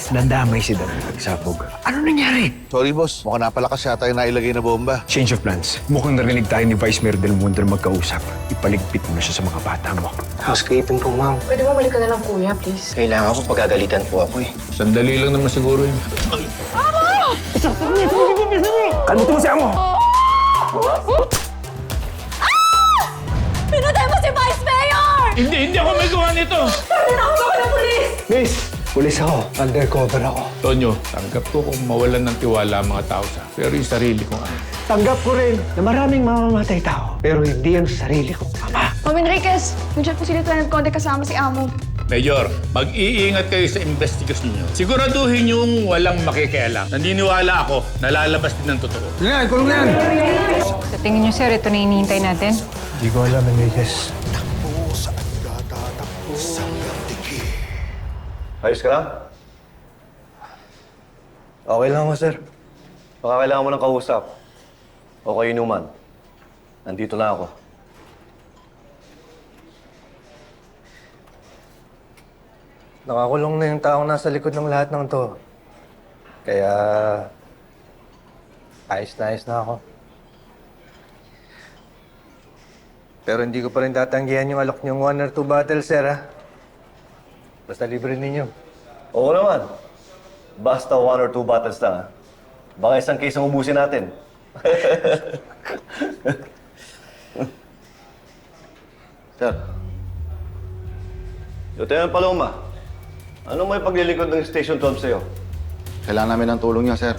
Nadamay si Dan nagsabog. Ano nangyari? Sorry, boss. Mukhang napalakas yata yung nailagay na bomba. Change of plans. Mukhang narinig tayo ni Vice Mayor Del Mundo na magkausap. Ipaligpit mo na siya sa mga bata mo. Housekeeping po, ma'am. Pwede mo balik ka na lang, kuya, please. Kailangan ko pagagalitan po ako eh. Sandali lang naman siguro yun. Kalmutin mo siya mo! Pinatay mo si Vice Mayor! Hindi ako may gawa nito! Tinawag ako ng pulis! Miss! Pulis ako. Undercover ako. Tonyo, tanggap ko kung mawalan ng tiwala ang mga tao sa pero yung sarili kong ama. Tanggap ko rin na maraming mamamatay tao. Pero hindi ang sarili kong ama. Ma'am Enriquez, nandiyan po si Lieutenant Conde kasama si Amo. Major, mag-iingat kayo sa investigasyon niyo. Siguraduhin yung walang makikialam. Naniniwala ako, nalalabas din ng totoo. Sa tingin niyo, sir, ito na hinihintay natin? Hindi ko alam, Enriquez. Ayos ka lang? Okay lang ako, sir. Baka kailangan mo ng kausap. O kayo inuman. Nandito na ako. Nakakulong na yung taong nasa likod ng lahat ng to. Kaya... ayos na ako. Pero hindi ko pa rin tatanggihan yung alok niyong 1 or 2 bottles, sir, ha? Basta libre ninyo. Oo naman. Basta 1 or 2 bottles lang, ha? Baka isang case ang ubusin natin. Sir. Lieutenant Paloma, ano may paglilikod ng Station 12 sa'yo? Kailangan namin ng tulong niya, sir.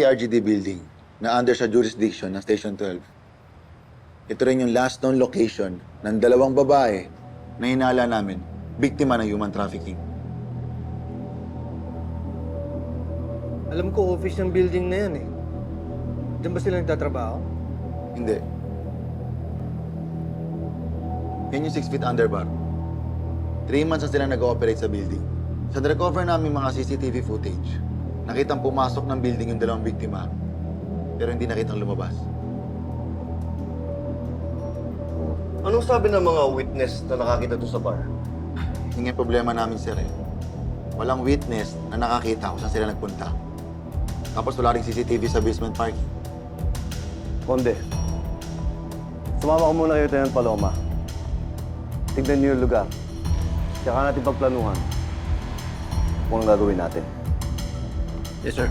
RGD building na under sa jurisdiction ng Station 12. Ito rin yung last known location ng 2 babae na hinala namin, biktima ng human trafficking. Alam ko, office ng building na yan, eh. Diyan ba sila nagtatrabaho? Hindi. Yan yung 6 feet under bar. 3 months na sila nag-ooperate sa building. Sa recover namin mga CCTV footage, nakitang pumasok ng building yung 2 biktima, pero hindi nakitang lumabas. Anong sabi ng mga witness na nakakita doon sa bar? Yung yung problema namin, sir, eh. Walang witness na nakakita kung saan sila nagpunta. Tapos wala ring CCTV sa basement parking. Konde, sumama ko muna kayo, Lieutenant Paloma. Tignan niyo yung lugar. Tsaka natin pagplanuhan kung anong gagawin natin. Yes, sir.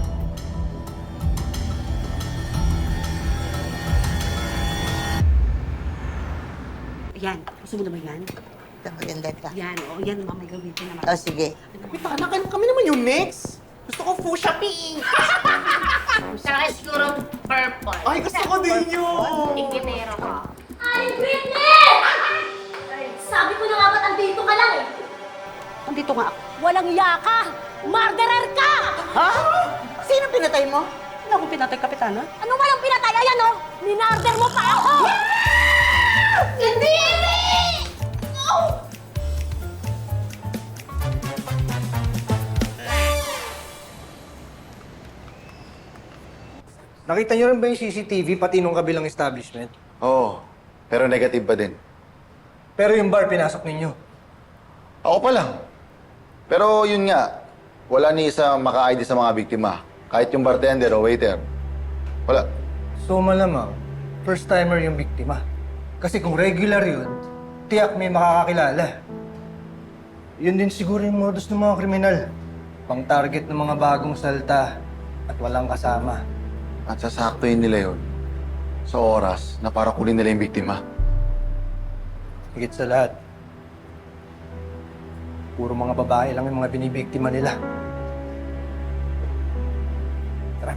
Yan. Gusto mo naman yan? Maganda ka. Yan, oo. Yan, mamay gawin ko naman. Oh, sige. Kami naman yung mix. Gusto ko fuchsia pink. Saka siguro purple. Ay, gusto ko din yun. Ignero ko. Ay, Britney! Sabi ko na nga ba't andito ka lang eh? Andito nga ako. Walang iya ka! Murderer ka! Ha? Sino pinatay mo? Ano akong pinatay, Kapitana? Ano walang pinatay? Ayan oh! Minarder mo pa ako! Hindi! No! Nakita niyo rin ba yung CCTV pati nung kabilang establishment? Oo, pero negative pa din. Pero yung bar pinasok ninyo. Ako pa lang. Pero yun nga, wala ni isa maka-ID sa mga biktima. Kahit yung bartender o waiter. Wala. So malamang, first-timer yung biktima. Kasi kung regular yun, tiyak may makakakilala. Yun din siguro yung modus ng mga kriminal. Pang-target ng mga bagong salta at walang kasama. At sasaktuin nila yun sa oras na para kunin nila yung biktima. Higit sa lahat, puro mga babae lang yung mga binibiktima nila. Tara.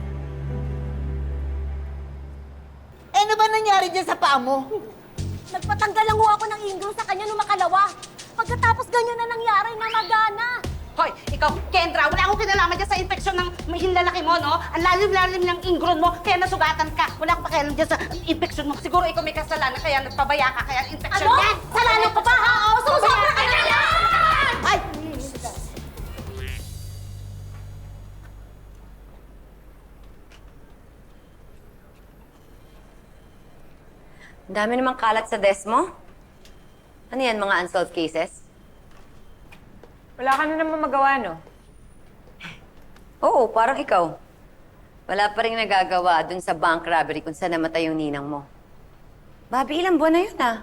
Ano ba nangyari dyan sa paa mo? Nagpatanggal lang ho ako ng ingrown sa kanya nung makalawa. Pagkatapos ganyan na nangyari, namagana. Hoy, ikaw, Kendra, wala akong kinalaman dyan sa infeksyon ng hinlalaki mo, no? Ang lalim-lalim ng ingrown mo, kaya nasugatan ka. Wala akong pakialam dyan sa infeksyon mo. Siguro ikaw may kasalanan, kaya nagpabaya ka, kaya infeksyon Ano? yan. Salanan pa ba, ha? Oo, susobra ka na lang! Ay! Ang dami namang kalat sa desk mo. Ano yan, mga unsolved cases? Wala ka na naman magawa, no? Oo, parang ikaw. Wala pa rin nagagawa dun sa bank robbery kung saan namatay yung ninang mo. Bobby, ilang buwan na yun, ah.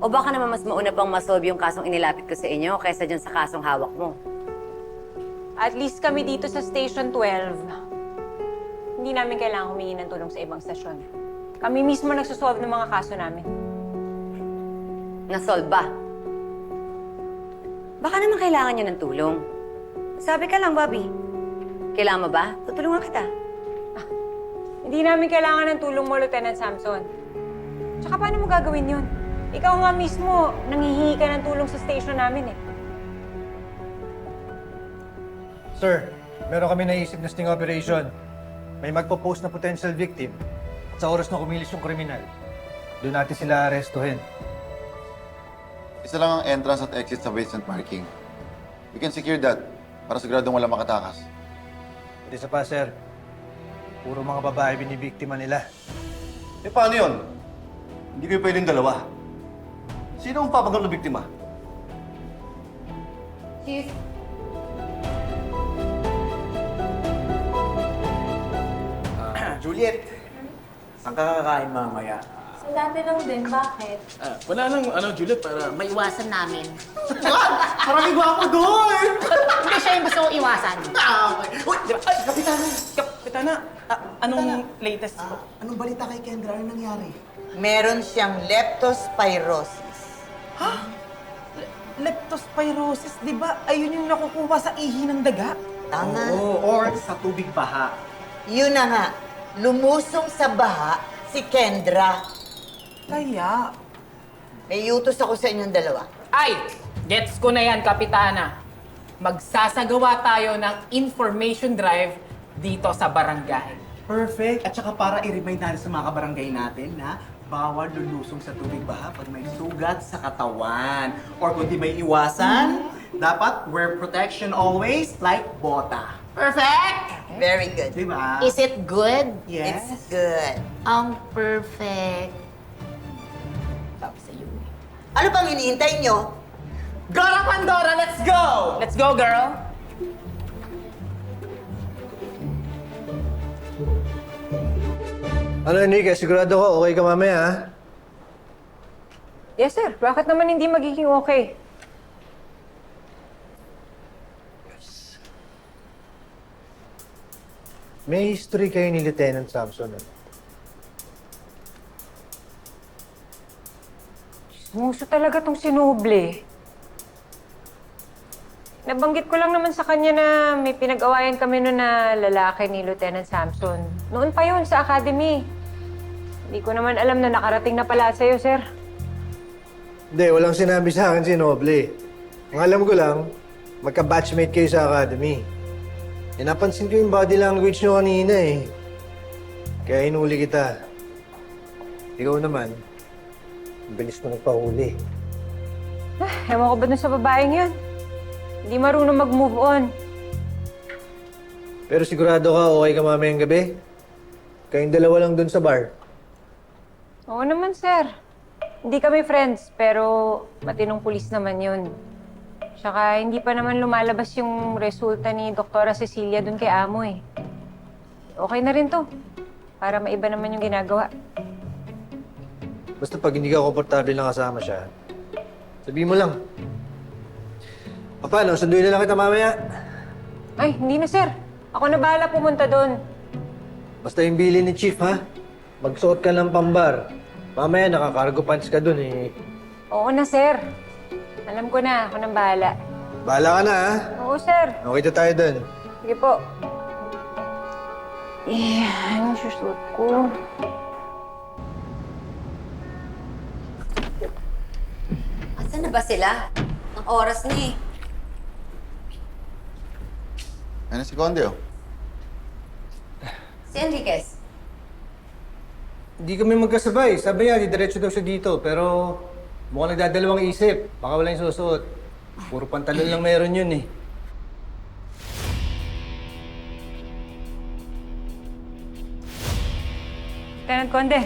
O baka naman mas mauna pang masolve yung kasong inilapit ko sa inyo kaysa dyan sa kasong hawak mo. At least kami dito sa Station 12. Hindi namin kailangan humingi ng tulong sa ibang stasyon. Kami mismo nagsosolve ng mga kaso namin. Nasolve ba? Baka naman kailangan nyo ng tulong. Sabi ka lang, Bobby. Kailangan mo ba? Tutulungan kita. Hindi namin kailangan ng tulong mo, Lieutenant Samson. Tsaka paano mo gagawin yun? Ikaw nga mismo, nanghihingi ka ng tulong sa station namin eh. Sir, meron kami naisip na sting operation. May magpo-post na potential victim. At sa oras na kumilis yung kriminal, doon natin sila arestuhin. Isa lang ang entrance at exit sa basement parking. We can secure that para siguradong wala makatakas. At isa pa, sir. Puro mga babae binibiktima nila. Eh, paano yun? Hindi kayo pwedeng dalawa. Sino ang papagal na biktima? Chief. Juliet, saan ka kakain mamaya? Sa dati lang din, bakit? Wala lang, Juliet, para Maiwasan namin. Parang igwapo doon! Hindi siya yung gusto ko iwasan. Uy, ay, Kapitana! Kapitana, anong latest? Anong balita kay Kendra? Ano nangyari? Meron siyang leptospirosis. Ha? Leptospirosis, di ba? Ayun yung nakukuha sa ihi ng daga? Tama. Oo, or sa tubig baha. Yun na nga. Lumusong sa baha si Kendra. Kaya? May utos ako sa inyong dalawa. Ay! Gets ko na yan, Kapitana. Magsasagawa tayo ng information drive dito sa barangay. Perfect. At saka para i-remind natin sa mga kabarangay natin na bawal lulusong sa tubig baha pag may sugat sa katawan. Or kung di may iwasan, dapat wear protection always like bota. Perfect! Very good. Diba? Is it good? Yes. It's good. Ang perfect. Sabi sa iyo. Ano pang iniintay nyo? Gora Pandora, let's go! Let's go, girl! Ano, Enrique? Sigurado ka okay ka mamaya, ha? Yes, sir. Bakit naman hindi magiging okay? May history kayo ni Lieutenant Samson, ano? Muso talaga tong sinuble. Nabanggit ko lang naman sa kanya na may pinag-awayan kami noon na lalaki ni Lieutenant Samson. Noon pa yun sa academy. Hindi ko naman alam na nakarating na pala sa'yo, sir. Hindi, walang sinabi sa akin si Noble. Ang alam ko lang, magka-batchmate kayo sa academy. Eh, napansin ko yung body language nyo kanina eh. Kaya inuli kita. Ikaw naman, ang bilis mo nagpahuli. Ewan ko ba dun sa babaeng yun? Hindi marunong mag-move on. Pero sigurado ka, okay ka mamayang gabi? Kayong dalawa lang dun sa bar. Oo naman, sir. Hindi kami friends, pero matinong pulis naman yun. Tsaka hindi pa naman lumalabas yung resulta ni Doktora Cecilia dun kay Amo eh. Okay na rin to. Para maiba naman yung ginagawa. Basta pag hindi ka komportable na kasama siya, sabihin mo lang. O paano, sunduin na lang kita mamaya. Ay, hindi na, sir. Ako na bahala pumunta doon. Basta yung bilin ni Chief, ha? Magsuot ka ng pambar. Mamaya nakakargo pants ka dun eh. Oo na, sir. Alam ko na. Ako nang bahala. Bahala ka na, ha? Oo, sir. Okay na tayo dun. Sige po. Ano susuot ko? Asan na ba sila? Ang oras na eh. Ano si Conde, oh? Si Enriquez. Hindi kami magkasabay. Sabi niya, diretso daw siya dito. Pero mukhang nagdadalawang isip. Baka wala yung susuot. Puro pantalon lang meron yun eh. Lieutenant Conde,